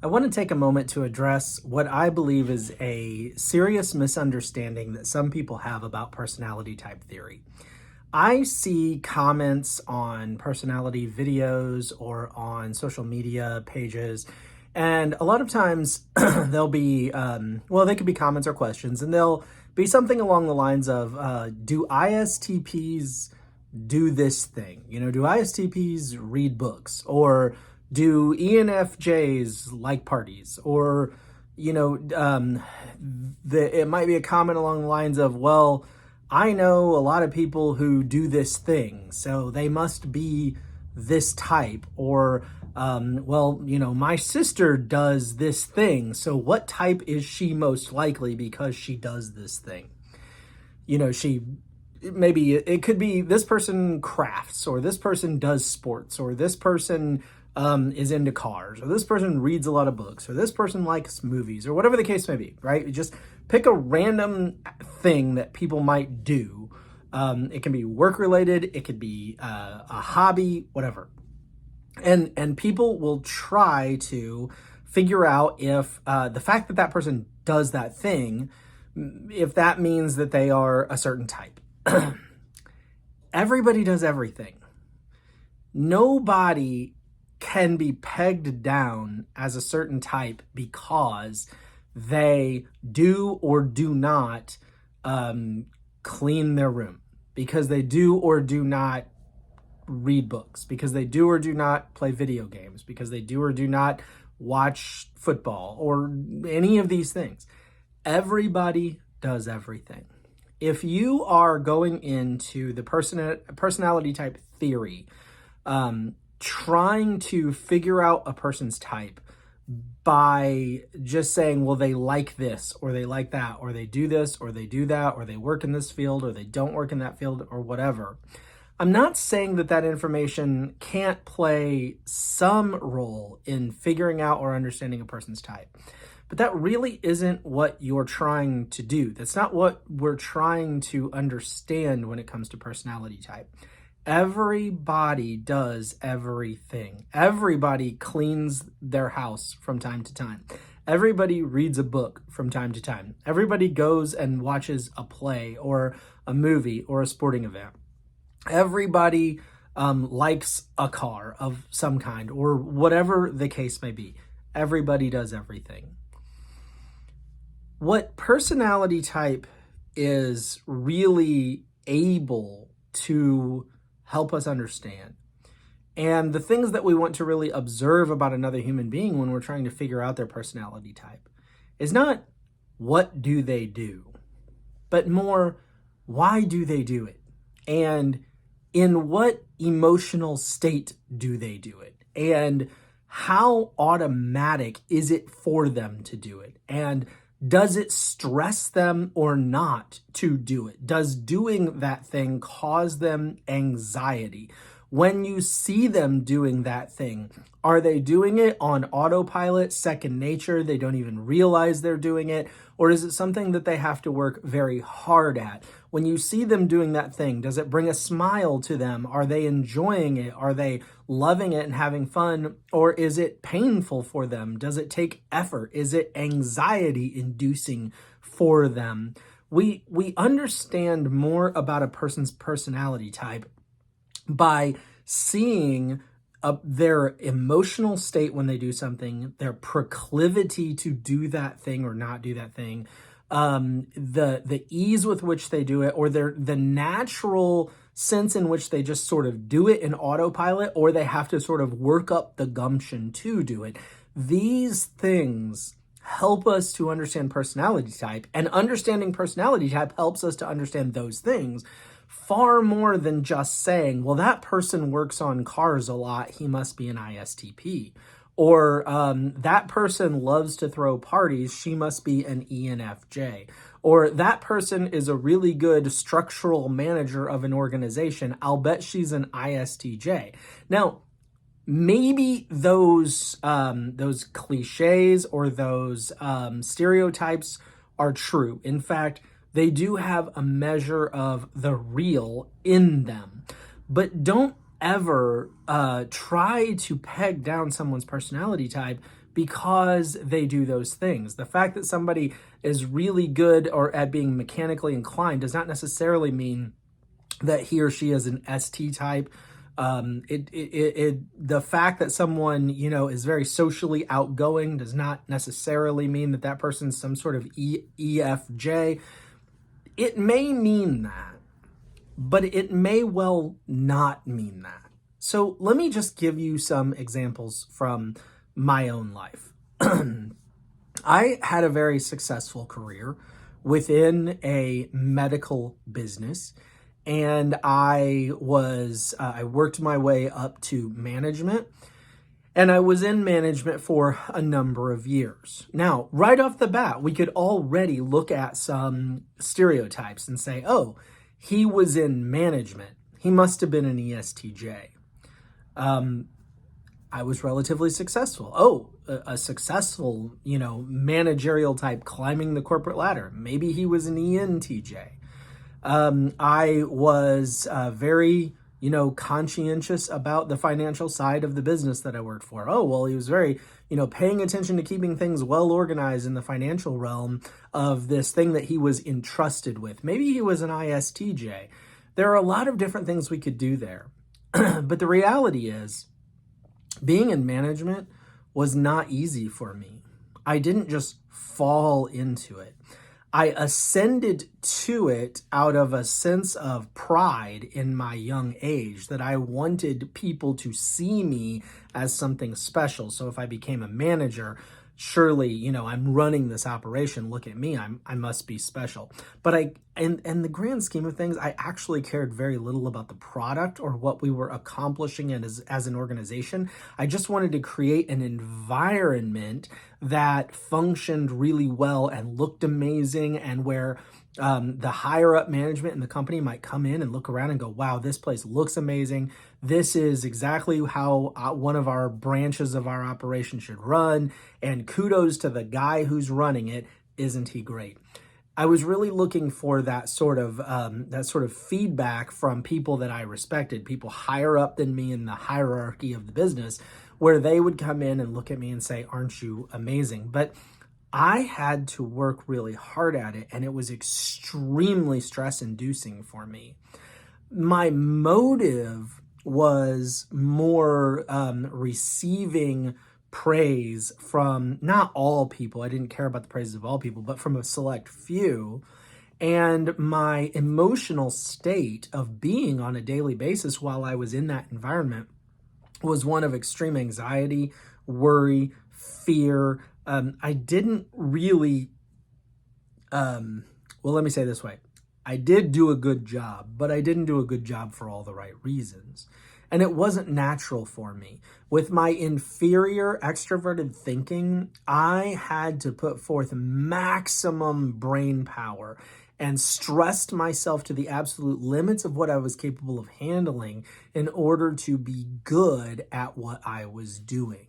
I want to take a moment to address what I believe is a serious misunderstanding that some people have about personality type theory. I see comments on personality videos or on social media pages, and a lot of times they'll be, they could be comments or questions, and they'll be something along the lines of, do ISTPs do this thing? Do ISTPs read books? Or do ENFJs like parties? Or, it might be a comment along the lines of, well, I know a lot of people who do this thing, so they must be this type. Or, my sister does this thing, so what type is she most likely because she does this thing? Maybe it could be this person crafts, or this person does sports, or this person is into cars, or this person reads a lot of books, or this person likes movies, or whatever the case may be, right? Just pick a random thing that people might do. It can be work related, it could be a hobby, whatever. And people will try to figure out if the fact that that person does that thing, if that means that they are a certain type. Everybody does everything. Nobody can be pegged down as a certain type because they do or do not clean their room, because they do or do not read books, because they do or do not play video games, because they do or do not watch football, or any of these things. Everybody does everything. If you are going into the personality type theory, trying to figure out a person's type by just saying, well, they like this, or they like that, or they do this, or they do that, or they work in this field, or they don't work in that field, or whatever. I'm not saying that that information can't play some role in figuring out or understanding a person's type. But that really isn't what you're trying to do. That's not what we're trying to understand when it comes to personality type. Everybody does everything. Everybody cleans their house from time to time. Everybody reads a book from time to time. Everybody goes and watches a play or a movie or a sporting event. Everybody likes a car of some kind, or whatever the case may be. Everybody does everything. What personality type is really able to help us understand, and the things that we want to really observe about another human being when we're trying to figure out their personality type, is not what do they do, but more why do they do it, and in what emotional state do they do it, and how automatic is it for them to do it, and does it stress them or not to do it? Does doing that thing cause them anxiety? When you see them doing that thing, are they doing it on autopilot, second nature? They don't even realize they're doing it? Or is it something that they have to work very hard at? When you see them doing that thing, does it bring a smile to them? Are they enjoying it? Are they loving it and having fun? Or is it painful for them? Does it take effort? Is it anxiety inducing for them? We understand more about a person's personality type by seeing their emotional state when they do something, their proclivity to do that thing or not do that thing, the ease with which they do it, or the natural sense in which they just sort of do it in autopilot, or they have to sort of work up the gumption to do it. These things help us to understand personality type, and understanding personality type helps us to understand those things far more than just saying, well, that person works on cars a lot, he must be an ISTP. Or that person loves to throw parties, she must be an ENFJ. Or that person is a really good structural manager of an organization, I'll bet she's an ISTJ. Now, maybe those cliches or those stereotypes are true. In fact, they do have a measure of the real in them. But don't ever try to peg down someone's personality type because they do those things. The fact that somebody is really good or at being mechanically inclined does not necessarily mean that he or she is an ST type. The fact that someone, is very socially outgoing does not necessarily mean that that person's some sort of EFJ. It may mean that, but it may well not mean that. So let me just give you some examples from my own life. I had a very successful career within a medical business, and I worked my way up to management, and I was in management for a number of years. Now, right off the bat, we could already look at some stereotypes and say, oh, he was in management. He must have been an ESTJ. I was relatively successful. Oh, a successful, managerial type climbing the corporate ladder. Maybe he was an ENTJ. I was very, conscientious about the financial side of the business that I worked for. Oh, well, he was very, paying attention to keeping things well organized in the financial realm of this thing that he was entrusted with. Maybe he was an ISTJ. There are a lot of different things we could do there. But the reality is, being in management was not easy for me. I didn't just fall into it. I ascended to it out of a sense of pride in my young age that I wanted people to see me as something special. So if I became a manager, surely, I'm running this operation. Look at me. I must be special. But in the grand scheme of things, I actually cared very little about the product or what we were accomplishing as an organization. I just wanted to create an environment that functioned really well and looked amazing, and where the higher up management in the company might come in and look around and go, wow, this place looks amazing. This is exactly how one of our branches of our operation should run. And kudos to the guy who's running it. Isn't he great? I was really looking for that sort of feedback from people that I respected, people higher up than me in the hierarchy of the business, where they would come in and look at me and say, aren't you amazing? But I had to work really hard at it, and it was extremely stress-inducing for me. My motive was more receiving praise from not all people. I didn't care about the praises of all people, but from a select few. And my emotional state of being on a daily basis while I was in that environment was one of extreme anxiety, worry, fear. I didn't really, let me say it this way. I did do a good job, but I didn't do a good job for all the right reasons. And it wasn't natural for me. With my inferior extroverted thinking, I had to put forth maximum brain power and stressed myself to the absolute limits of what I was capable of handling in order to be good at what I was doing.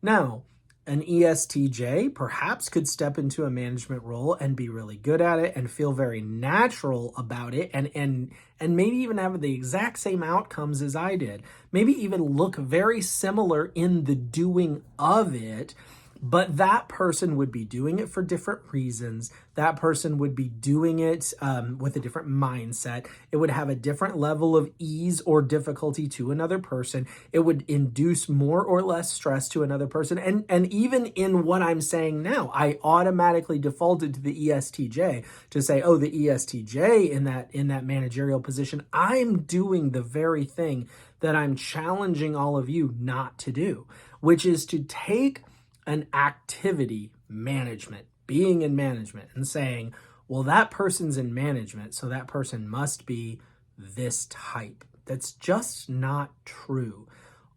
Now, an ESTJ perhaps could step into a management role and be really good at it and feel very natural about it, and maybe even have the exact same outcomes as I did. Maybe even look very similar in the doing of it, but that person would be doing it for different reasons. That person would be doing it with a different mindset. It would have a different level of ease or difficulty to another person. It would induce more or less stress to another person. And even in what I'm saying now, I automatically defaulted to the ESTJ to say, oh, the ESTJ in that managerial position, I'm doing the very thing that I'm challenging all of you not to do, which is to take an activity, management, being in management, and saying, well, that person's in management, so that person must be this type. That's just not true.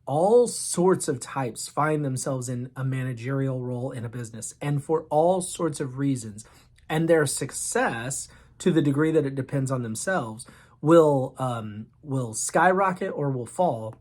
All sorts of types find themselves in a managerial role in a business, and for all sorts of reasons. And their success, to the degree that it depends on themselves, will skyrocket or will fall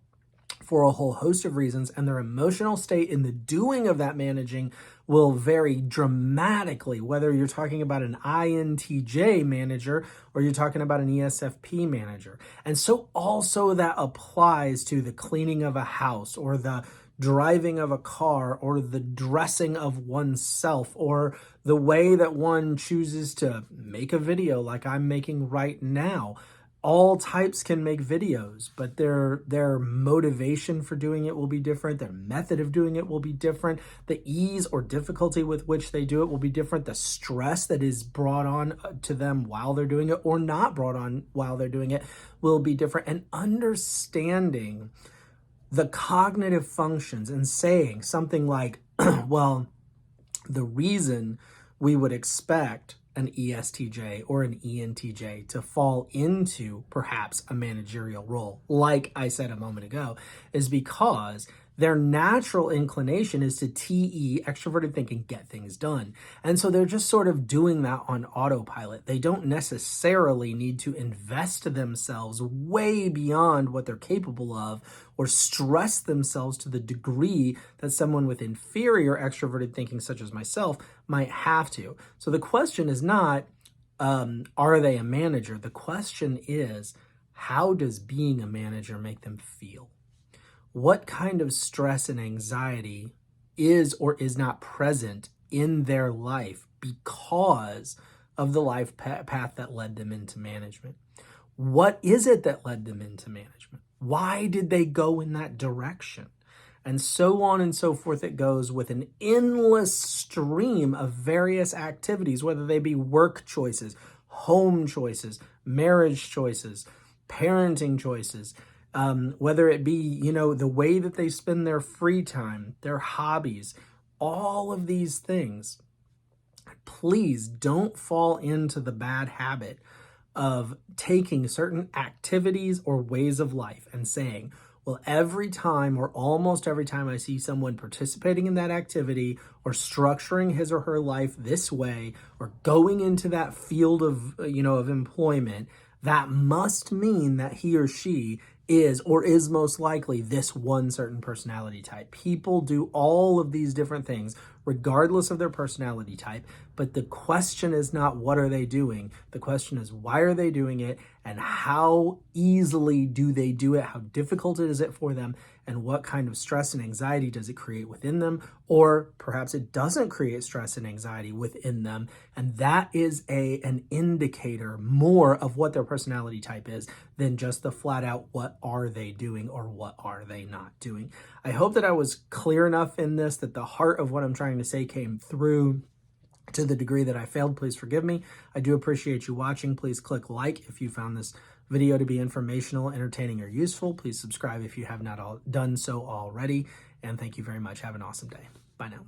for a whole host of reasons, and their emotional state in the doing of that managing will vary dramatically, whether you're talking about an INTJ manager or you're talking about an ESFP manager. And so also that applies to the cleaning of a house or the driving of a car or the dressing of oneself or the way that one chooses to make a video like I'm making right now. All types can make videos, but their motivation for doing it will be different. Their method of doing it will be different. The ease or difficulty with which they do it will be different. The stress that is brought on to them while they're doing it or not brought on while they're doing it will be different. And understanding the cognitive functions and saying something like, well, the reason we would expect an ESTJ or an ENTJ to fall into perhaps a managerial role, like I said a moment ago, is because their natural inclination is to TE, extroverted thinking, get things done. And so they're just sort of doing that on autopilot. They don't necessarily need to invest themselves way beyond what they're capable of or stress themselves to the degree that someone with inferior extroverted thinking, such as myself, might have to. So the question is not, are they a manager? The question is, how does being a manager make them feel? What kind of stress and anxiety is or is not present in their life because of the life path that led them into management? What is it that led them into management? Why did they go in that direction? And so on and so forth it goes, with an endless stream of various activities, whether they be work choices, home choices, marriage choices, parenting choices, whether it be, the way that they spend their free time, their hobbies, all of these things. Please don't fall into the bad habit of taking certain activities or ways of life and saying, well, every time or almost every time I see someone participating in that activity or structuring his or her life this way or going into that field of employment, that must mean that he or she is or is most likely this one certain personality type. People do all of these different things regardless of their personality type, but the question is not what are they doing? The question is why are they doing it and how easily do they do it? How difficult is it for them? And what kind of stress and anxiety does it create within them? Or perhaps it doesn't create stress and anxiety within them. And that is an indicator more of what their personality type is than just the flat out what are they doing or what are they not doing. I hope that I was clear enough in this, that the heart of what I'm trying to say came through. To the degree that I failed, please forgive me. I do appreciate you watching. Please click like if you found this video to be informational, entertaining, or useful. Please subscribe if you have not done so already. And thank you very much. Have an awesome day. Bye now.